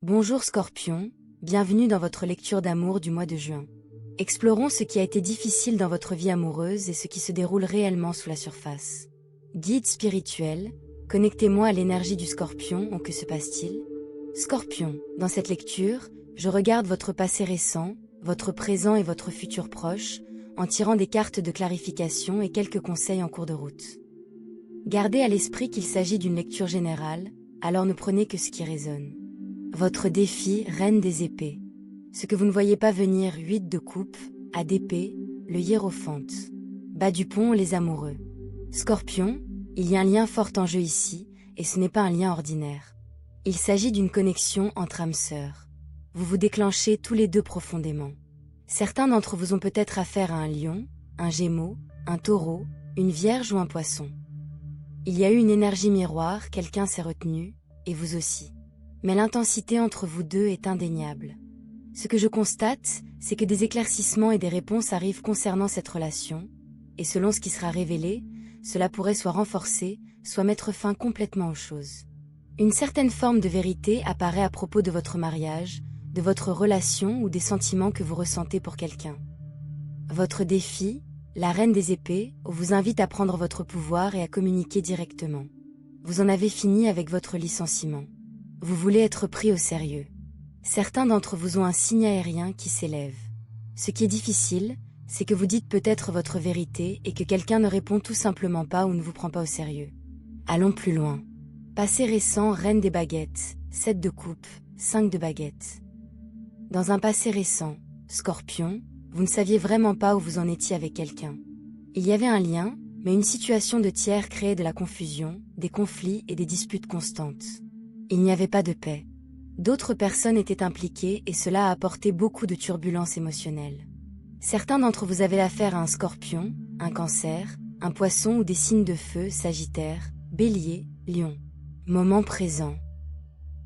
Bonjour Scorpion, bienvenue dans votre lecture d'amour du mois de juin. Explorons ce qui a été difficile dans votre vie amoureuse et ce qui se déroule réellement sous la surface. Guide spirituel, connectez-moi à l'énergie du Scorpion, que se passe-t-il? Scorpion, dans cette lecture, je regarde votre passé récent, votre présent et votre futur proche, en tirant des cartes de clarification et quelques conseils en cours de route. Gardez à l'esprit qu'il s'agit d'une lecture générale, alors ne prenez que ce qui résonne. Votre défi, Reine des épées. Ce que vous ne voyez pas venir, 8 de coupe, A d'épée, le hiérophante. Bas du pont, les amoureux. Scorpion, il y a un lien fort en jeu ici, et ce n'est pas un lien ordinaire. Il s'agit d'une connexion entre âmes sœurs. Vous vous déclenchez tous les deux profondément. Certains d'entre vous ont peut-être affaire à un lion, un gémeau, un taureau, une vierge ou un poisson. Il y a eu une énergie miroir, quelqu'un s'est retenu, et vous aussi. Mais l'intensité entre vous deux est indéniable. Ce que je constate, c'est que des éclaircissements et des réponses arrivent concernant cette relation, et selon ce qui sera révélé, cela pourrait soit renforcer, soit mettre fin complètement aux choses. Une certaine forme de vérité apparaît à propos de votre mariage, de votre relation ou des sentiments que vous ressentez pour quelqu'un. Votre défi, la Reine des épées, vous invite à prendre votre pouvoir et à communiquer directement. Vous en avez fini avec votre licenciement. Vous voulez être pris au sérieux. Certains d'entre vous ont un signe aérien qui s'élève. Ce qui est difficile, c'est que vous dites peut-être votre vérité et que quelqu'un ne répond tout simplement pas ou ne vous prend pas au sérieux. Allons plus loin. Passé récent, Reine des baguettes, 7 de coupe, 5 de baguettes. Dans un passé récent, Scorpion, vous ne saviez vraiment pas où vous en étiez avec quelqu'un. Il y avait un lien, mais une situation de tiers créait de la confusion, des conflits et des disputes constantes. Il n'y avait pas de paix. D'autres personnes étaient impliquées et cela a apporté beaucoup de turbulences émotionnelles. Certains d'entre vous avaient affaire à un Scorpion, un Cancer, un Poisson ou des signes de feu, Sagittaire, Bélier, Lion. Moment présent.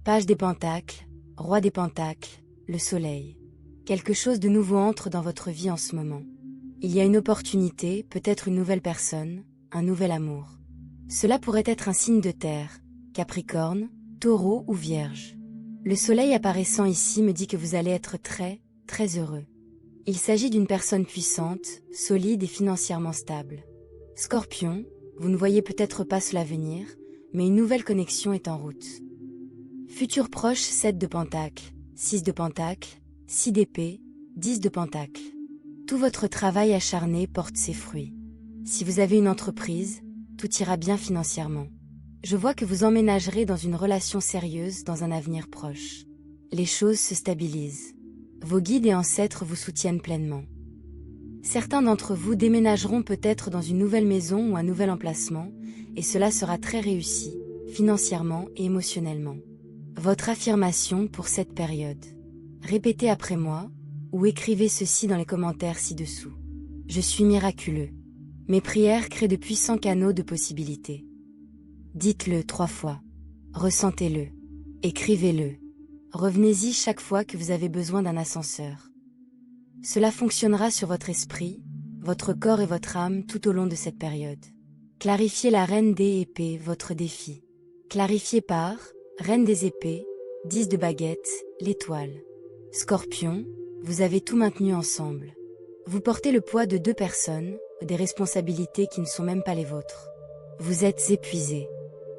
Page des Pentacles, Roi des Pentacles, le Soleil. Quelque chose de nouveau entre dans votre vie en ce moment. Il y a une opportunité, peut-être une nouvelle personne, un nouvel amour. Cela pourrait être un signe de terre, Capricorne, Taureau ou Vierge. Le soleil apparaissant ici me dit que vous allez être très heureux. Il s'agit d'une personne puissante, solide et financièrement stable. Scorpion, vous ne voyez peut-être pas cela venir, mais une nouvelle connexion est en route. Futur proche, 7 de Pentacles, 6 de Pentacles, 6 d'épée, 10 de Pentacles. Tout votre travail acharné porte ses fruits. Si vous avez une entreprise, tout ira bien financièrement. Je vois que vous emménagerez dans une relation sérieuse dans un avenir proche. Les choses se stabilisent. Vos guides et ancêtres vous soutiennent pleinement. Certains d'entre vous déménageront peut-être dans une nouvelle maison ou un nouvel emplacement, et cela sera très réussi, financièrement et émotionnellement. Votre affirmation pour cette période. Répétez après moi, ou écrivez ceci dans les commentaires ci-dessous. Je suis miraculeux. Mes prières créent de puissants canaux de possibilités. Dites-le 3 fois. Ressentez-le. Écrivez-le. Revenez-y chaque fois que vous avez besoin d'un ascenseur. Cela fonctionnera sur votre esprit, votre corps et votre âme tout au long de cette période. Clarifiez la Reine des épées, votre défi. Clarifiez par Reine des épées, 10 de baguettes, l'étoile. Scorpion, vous avez tout maintenu ensemble. Vous portez le poids de 2 personnes, des responsabilités qui ne sont même pas les vôtres. Vous êtes épuisé.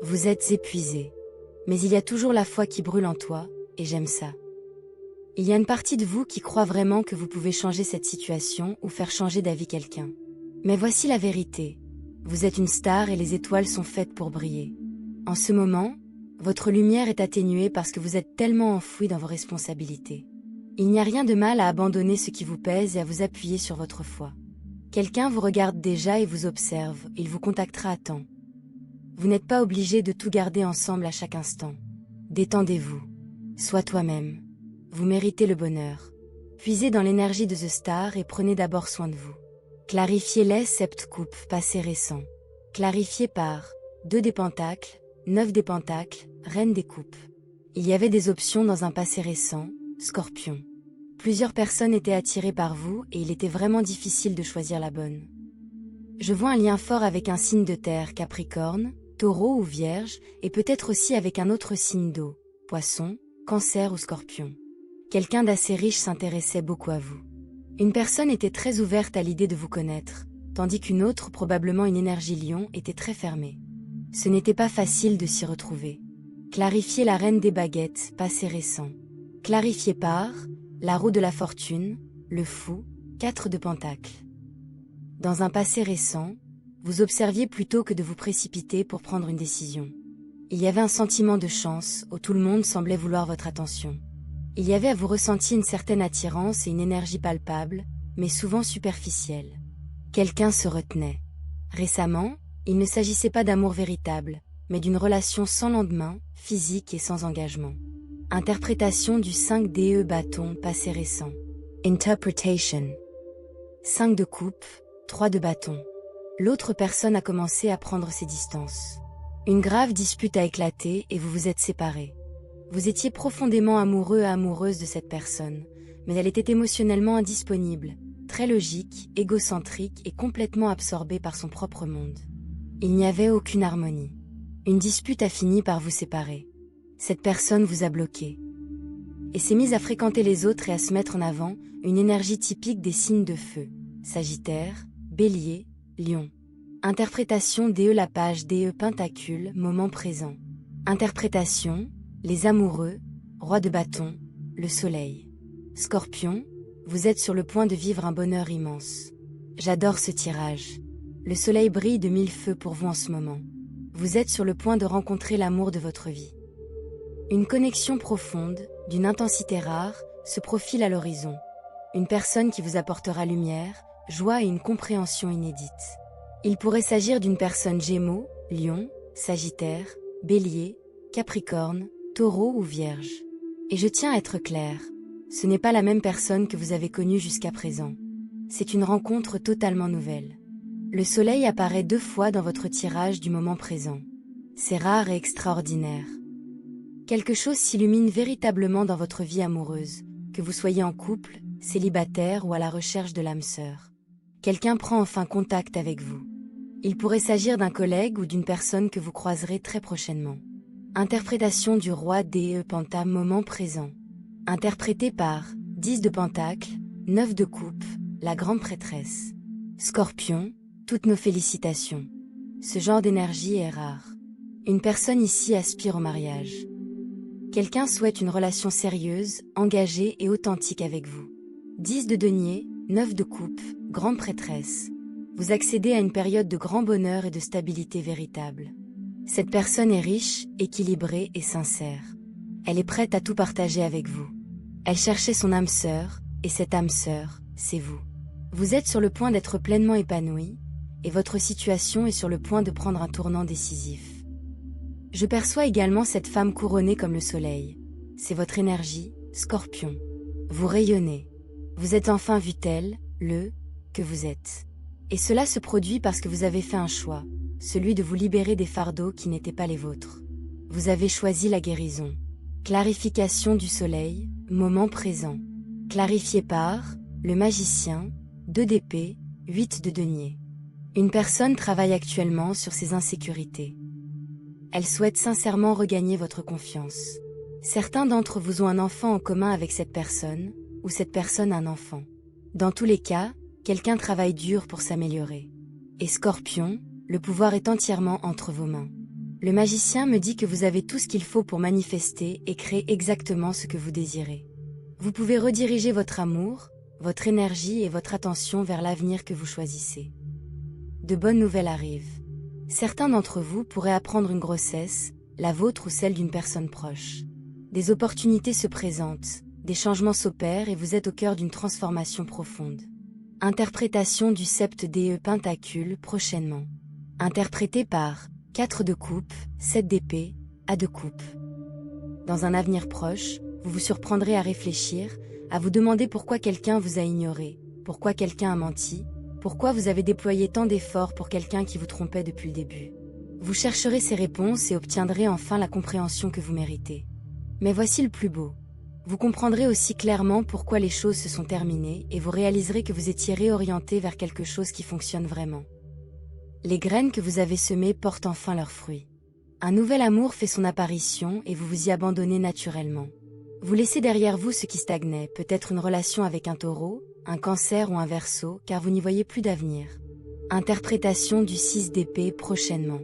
Vous êtes épuisé. Mais il y a toujours la foi qui brûle en toi, et j'aime ça. Il y a une partie de vous qui croit vraiment que vous pouvez changer cette situation ou faire changer d'avis quelqu'un. Mais voici la vérité. Vous êtes une star et les étoiles sont faites pour briller. En ce moment, votre lumière est atténuée parce que vous êtes tellement enfoui dans vos responsabilités. Il n'y a rien de mal à abandonner ce qui vous pèse et à vous appuyer sur votre foi. Quelqu'un vous regarde déjà et vous observe, il vous contactera à temps. Vous n'êtes pas obligé de tout garder ensemble à chaque instant. Détendez-vous. Sois toi-même. Vous méritez le bonheur. Puisez dans l'énergie de The Star et prenez d'abord soin de vous. Clarifiez les 7 coupes passé récent. Clarifiez par 2 des Pentacles, 9 des Pentacles, Reine des coupes. Il y avait des options dans un passé récent, Scorpion. Plusieurs personnes étaient attirées par vous et il était vraiment difficile de choisir la bonne. Je vois un lien fort avec un signe de terre, Capricorne, Taureau ou Vierge, et peut-être aussi avec un autre signe d'eau, Poisson, Cancer ou Scorpion. Quelqu'un d'assez riche s'intéressait beaucoup à vous. Une personne était très ouverte à l'idée de vous connaître, tandis qu'une autre, probablement une énergie Lion, était très fermée. Ce n'était pas facile de s'y retrouver. Clarifier la reine des baguettes, passé récent. Clarifié par la roue de la fortune, le fou, 4 de pentacles. Dans un passé récent, vous observiez plutôt que de vous précipiter pour prendre une décision. Il y avait un sentiment de chance, où tout le monde semblait vouloir votre attention. Il y avait à vous ressentir une certaine attirance et une énergie palpable, mais souvent superficielle. Quelqu'un se retenait. Récemment, il ne s'agissait pas d'amour véritable, mais d'une relation sans lendemain, physique et sans engagement. Interprétation du 5 DE bâton passé récent. Interpretation. 5 de coupe, 3 de bâton. L'autre personne a commencé à prendre ses distances. Une grave dispute a éclaté et vous vous êtes séparés. Vous étiez profondément amoureux et amoureuse de cette personne, mais elle était émotionnellement indisponible, très logique, égocentrique et complètement absorbée par son propre monde. Il n'y avait aucune harmonie. Une dispute a fini par vous séparer. Cette personne vous a bloqué. Et s'est mise à fréquenter les autres et à se mettre en avant, une énergie typique des signes de feu. Sagittaire, Bélier, Lion. Interprétation DE la page DE Pentacule, moment présent. Interprétation, les amoureux, roi de bâton, le soleil. Scorpion, vous êtes sur le point de vivre un bonheur immense. J'adore ce tirage. Le soleil brille de 1000 feux pour vous en ce moment. Vous êtes sur le point de rencontrer l'amour de votre vie. Une connexion profonde, d'une intensité rare, se profile à l'horizon. Une personne qui vous apportera lumière, joie et une compréhension inédite. Il pourrait s'agir d'une personne Gémeaux, Lion, Sagittaire, Bélier, Capricorne, Taureau ou Vierge. Et je tiens à être clair, ce n'est pas la même personne que vous avez connue jusqu'à présent. C'est une rencontre totalement nouvelle. Le soleil apparaît 2 fois dans votre tirage du moment présent. C'est rare et extraordinaire. Quelque chose s'illumine véritablement dans votre vie amoureuse, que vous soyez en couple, célibataire ou à la recherche de l'âme sœur. Quelqu'un prend enfin contact avec vous. Il pourrait s'agir d'un collègue ou d'une personne que vous croiserez très prochainement. Interprétation du roi DE Penta moment présent. Interprété par 10 de Pentacle, 9 de coupe, la grande prêtresse. Scorpion, toutes nos félicitations. Ce genre d'énergie est rare. Une personne ici aspire au mariage. Quelqu'un souhaite une relation sérieuse, engagée et authentique avec vous. 10 de denier, 9 de coupe, grande prêtresse. Vous accédez à une période de grand bonheur et de stabilité véritable. Cette personne est riche, équilibrée et sincère. Elle est prête à tout partager avec vous. Elle cherchait son âme sœur, et cette âme sœur, c'est vous. Vous êtes sur le point d'être pleinement épanoui, et votre situation est sur le point de prendre un tournant décisif. Je perçois également cette femme couronnée comme le soleil. C'est votre énergie, Scorpion. Vous rayonnez. Vous êtes enfin vu tel, que vous êtes. Et cela se produit parce que vous avez fait un choix, celui de vous libérer des fardeaux qui n'étaient pas les vôtres. Vous avez choisi la guérison. Clarification du soleil, moment présent. Clarifié par le magicien, 2 d'épée, 8 de denier. Une personne travaille actuellement sur ses insécurités. Elle souhaite sincèrement regagner votre confiance. Certains d'entre vous ont un enfant en commun avec cette personne, ou cette personne a un enfant. Dans tous les cas, quelqu'un travaille dur pour s'améliorer. Et Scorpion, le pouvoir est entièrement entre vos mains. Le magicien me dit que vous avez tout ce qu'il faut pour manifester et créer exactement ce que vous désirez. Vous pouvez rediriger votre amour, votre énergie et votre attention vers l'avenir que vous choisissez. De bonnes nouvelles arrivent. Certains d'entre vous pourraient apprendre une grossesse, la vôtre ou celle d'une personne proche. Des opportunités se présentent, des changements s'opèrent et vous êtes au cœur d'une transformation profonde. Interprétation du sept DE Pentacule prochainement. Interprété par 4 de coupe, 7 d'épée, A de coupe. Dans un avenir proche, vous vous surprendrez à réfléchir, à vous demander pourquoi quelqu'un vous a ignoré, pourquoi quelqu'un a menti, pourquoi vous avez déployé tant d'efforts pour quelqu'un qui vous trompait depuis le début. Vous chercherez ces réponses et obtiendrez enfin la compréhension que vous méritez. Mais voici le plus beau. Vous comprendrez aussi clairement pourquoi les choses se sont terminées et vous réaliserez que vous étiez réorienté vers quelque chose qui fonctionne vraiment. Les graines que vous avez semées portent enfin leurs fruits. Un nouvel amour fait son apparition et vous vous y abandonnez naturellement. Vous laissez derrière vous ce qui stagnait, peut-être une relation avec un taureau, un cancer ou un verseau, car vous n'y voyez plus d'avenir. Interprétation du 6 d'épée prochainement.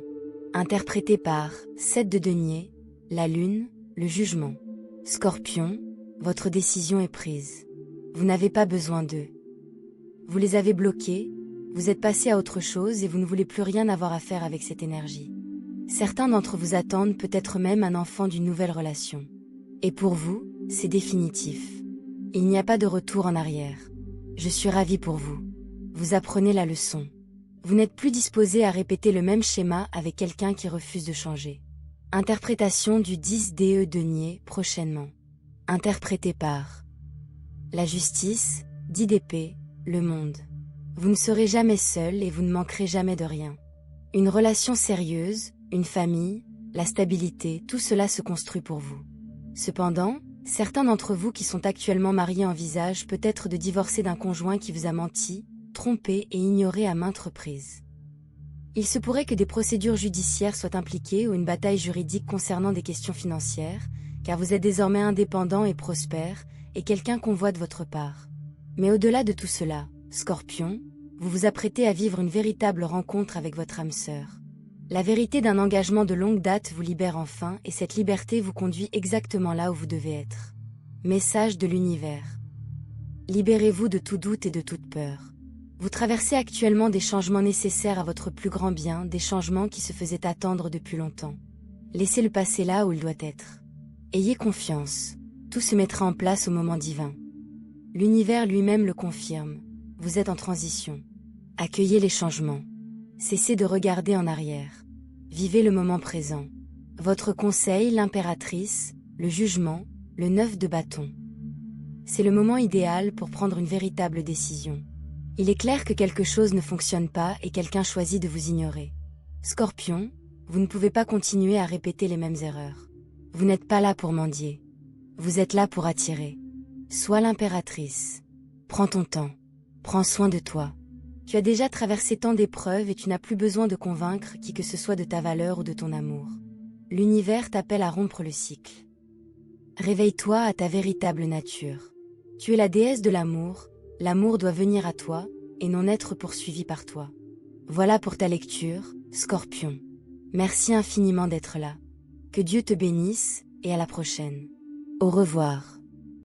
Interprété par 7 de denier, la lune, le jugement. Scorpion, votre décision est prise. Vous n'avez pas besoin d'eux. Vous les avez bloqués, vous êtes passé à autre chose et vous ne voulez plus rien avoir à faire avec cette énergie. Certains d'entre vous attendent peut-être même un enfant d'une nouvelle relation. Et pour vous, c'est définitif. Il n'y a pas de retour en arrière. Je suis ravie pour vous. Vous apprenez la leçon. Vous n'êtes plus disposé à répéter le même schéma avec quelqu'un qui refuse de changer. Interprétation du 10 DE denier prochainement. Interprété par la justice, 10 d'épée, le monde. Vous ne serez jamais seul et vous ne manquerez jamais de rien. Une relation sérieuse, une famille, la stabilité, tout cela se construit pour vous. Cependant, certains d'entre vous qui sont actuellement mariés envisagent peut-être de divorcer d'un conjoint qui vous a menti, trompé et ignoré à maintes reprises. Il se pourrait que des procédures judiciaires soient impliquées ou une bataille juridique concernant des questions financières, car vous êtes désormais indépendant et prospère, et quelqu'un convoite votre part. Mais au-delà de tout cela, Scorpion, vous vous apprêtez à vivre une véritable rencontre avec votre âme sœur. La vérité d'un engagement de longue date vous libère enfin et cette liberté vous conduit exactement là où vous devez être. Message de l'univers. Libérez-vous de tout doute et de toute peur. Vous traversez actuellement des changements nécessaires à votre plus grand bien, des changements qui se faisaient attendre depuis longtemps. Laissez le passé là où il doit être. Ayez confiance, tout se mettra en place au moment divin. L'univers lui-même le confirme, vous êtes en transition. Accueillez les changements. Cessez de regarder en arrière. Vivez le moment présent. Votre conseil, l'impératrice, le jugement, le 9 de bâton. C'est le moment idéal pour prendre une véritable décision. Il est clair que quelque chose ne fonctionne pas et quelqu'un choisit de vous ignorer. Scorpion, vous ne pouvez pas continuer à répéter les mêmes erreurs. Vous n'êtes pas là pour mendier. Vous êtes là pour attirer. Sois l'impératrice. Prends ton temps. Prends soin de toi. Tu as déjà traversé tant d'épreuves et tu n'as plus besoin de convaincre qui que ce soit de ta valeur ou de ton amour. L'univers t'appelle à rompre le cycle. Réveille-toi à ta véritable nature. Tu es la déesse de l'amour, l'amour doit venir à toi, et non être poursuivi par toi. Voilà pour ta lecture, Scorpion. Merci infiniment d'être là. Que Dieu te bénisse, et à la prochaine. Au revoir.